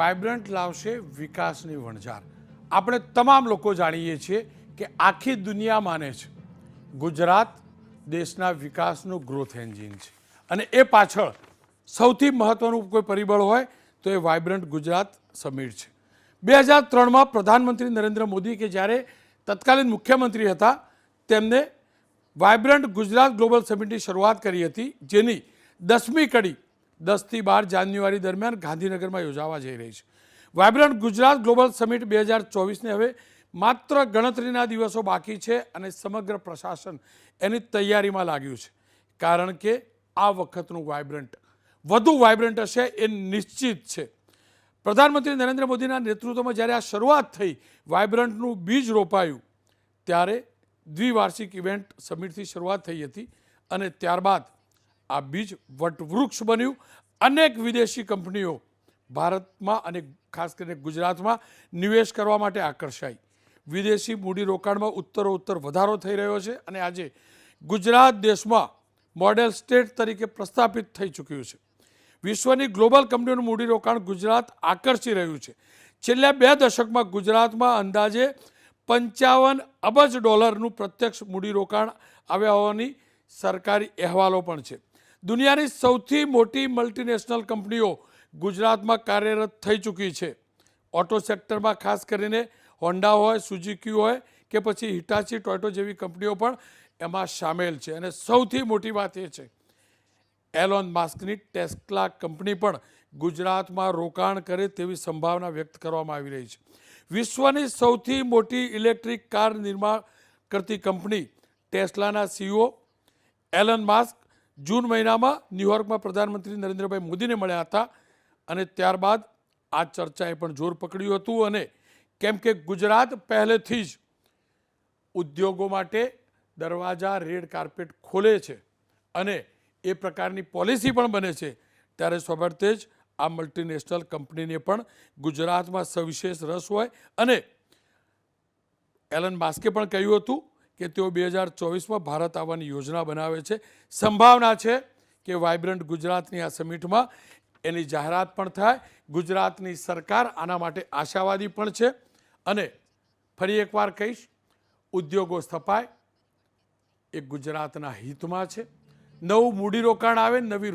Vibrant લાવશે વિકાસની વણઝાર। આપણે તમામ લોકો જાણીએ છીએ કે આખી દુનિયા માને છે ગુજરાત દેશના વિકાસનું ગ્રોથ એન્જિન છે અને એ પાછળ સૌથી મહત્વનું કોઈ પરિબળ હોય તો એ વાઇબ્રન્ટ ગુજરાત સમિટ છે। 2003માં પ્રધાનમંત્રી નરેન્દ્ર મોદી કે જ્યારે તત્કાલીન મુખ્યમંત્રી હતા તેમને વાઇબ્રન્ટ ગુજરાત ગ્લોબલ સમિટની શરૂઆત કરી હતી, જેની 10મી કડી 10 થી 12 જાન્યુઆરી દરમિયાન ગાંધીનગરમાં યોજાવા જઈ રહી છે। વાઇબ્રન્ટ ગુજરાત ગ્લોબલ સમિટ 2024ને હવે માત્ર ગણતરીના દિવસો બાકી છે અને સમગ્ર પ્રશાસન એની તૈયારીમાં લાગ્યું છે, કારણ કે આ વખતનું વાઇબ્રન્ટ વધુ વાઇબ્રન્ટ હશે એ નિશ્ચિત છે। પ્રધાનમંત્રી નરેન્દ્ર મોદીના નેતૃત્વમાં જ્યારે આ શરૂઆત થઈ, વાઇબ્રન્ટનું બીજ રોપાયું, ત્યારે દ્વિવાર્ષિક ઇવેન્ટ સમિટથી શરૂઆત થઈ હતી અને ત્યારબાદ આ બીજ વટવૃક્ષ બન્યું। અનેક વિદેશી કંપનીઓ ભારતમાં અને ખાસ કરીને ગુજરાતમાં નિવેશ કરવા માટે આકર્ષાઈ। વિદેશી મૂડીરોકાણમાં ઉત્તરોત્તર વધારો થઈ રહ્યો છે અને આજે ગુજરાત દેશમાં મોડેલ સ્ટેટ તરીકે પ્રસ્થાપિત થઈ ચૂક્યું છે। વિશ્વની ગ્લોબલ કંપનીઓનું મૂડીરોકાણ ગુજરાત આકર્ષી રહ્યું છે। છેલ્લા 2 દશકમાં ગુજરાતમાં અંદાજે $55 અબજ પ્રત્યક્ષ મૂડીરોકાણ આવ્યા હોવાની સરકારી અહેવાલો પણ છે। દુનિયાની સૌથી મોટી મલ્ટીનેશનલ કંપનીઓ ગુજરાતમાં કાર્યરત થઈ ચૂકી છે। ઓટો સેક્ટરમાં ખાસ કરીને હોન્ડા હોય, સુઝુકી હોય કે પછી હિટાચી ટોયોટો જેવી કંપનીઓ પણ એમાં સામેલ છે અને સૌથી મોટી વાત એ છે એલોન મસ્કની ટેસ્લા કંપની પણ ગુજરાતમાં રોકાણ કરે તેવી સંભાવના વ્યક્ત કરવામાં આવી રહી છે। વિશ્વની સૌથી મોટી ઇલેક્ટ્રિક કાર નિર્માણ કરતી કંપની ટેસ્લાના CEO એલન મસ્ક જૂન મહિનામાં ન્યૂયોર્કમાં પ્રધાનમંત્રી નરેન્દ્રભાઈ મોદીને મળ્યા હતા અને ત્યારબાદ આ ચર્ચાએ પણ જોર પકડ્યું હતું અને કેમ કે ગુજરાત પહેલેથી જ ઉદ્યોગો માટે દરવાજા રેડ કાર્પેટ ખોલે છે અને એ પ્રકારની પોલિસી પણ બને છે, ત્યારે સ્વભાવતે જ આ મલ્ટીનેશનલ કંપનીને પણ ગુજરાતમાં સવિશેષ રસ હોય અને એલન મસ્કે પણ કહ્યું હતું કે તેઓ 2024માં ભારત આવવાની યોજના બનાવે છે। સંભાવના છે કે વાઇબ્રન્ટ ગુજરાતની આ સમિટમાં એની જાહેરાત પણ થાય। ગુજરાતની સરકાર આના માટે આશાવાદી પણ છે અને ફરી એકવાર કહીશ, ઉદ્યોગો સ્થપાય એ ગુજરાતના હિતમાં છે। નવું મૂડીરોકાણ આવે, નવી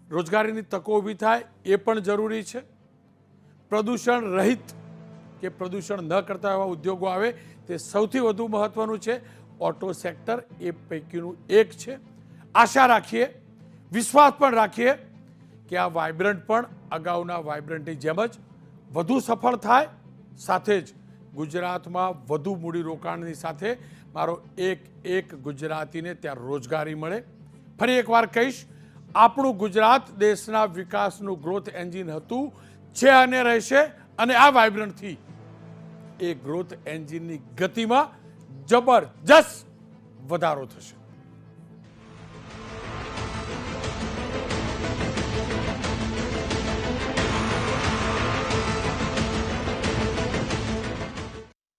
રોજગારીની તકો ઊભી થાય એ પણ જરૂરી છે। પ્રદૂષણ રહિત કે પ્રદૂષણ ન કરતા એવા ઉદ્યોગો આવે તે સૌથી વધુ મહત્વનું છે। ઓટો સેક્ટર એ પૈકીનું એક છે। આશા રાખીએ, વિશ્વાસ પણ રાખીએ કે આ વાઇબ્રન્ટ પણ અગાઉના વાઇબ્રન્ટની જેમ જ વધુ સફળ થાય, સાથે જ ગુજરાતમાં વધુ મૂડીરોકાણની સાથે મારો એક ગુજરાતીને ત્યાં રોજગારી મળે। ફરી એકવાર કહીશ, આપણું ગુજરાત દેશના વિકાસનું ગ્રોથ એન્જિન હતું, છે અને રહેશે અને આ વાઇબ્રન્ટથી એ ગ્રોથ એન્જિનની ગતિમાં જબરજસ્ત વધારો થશે।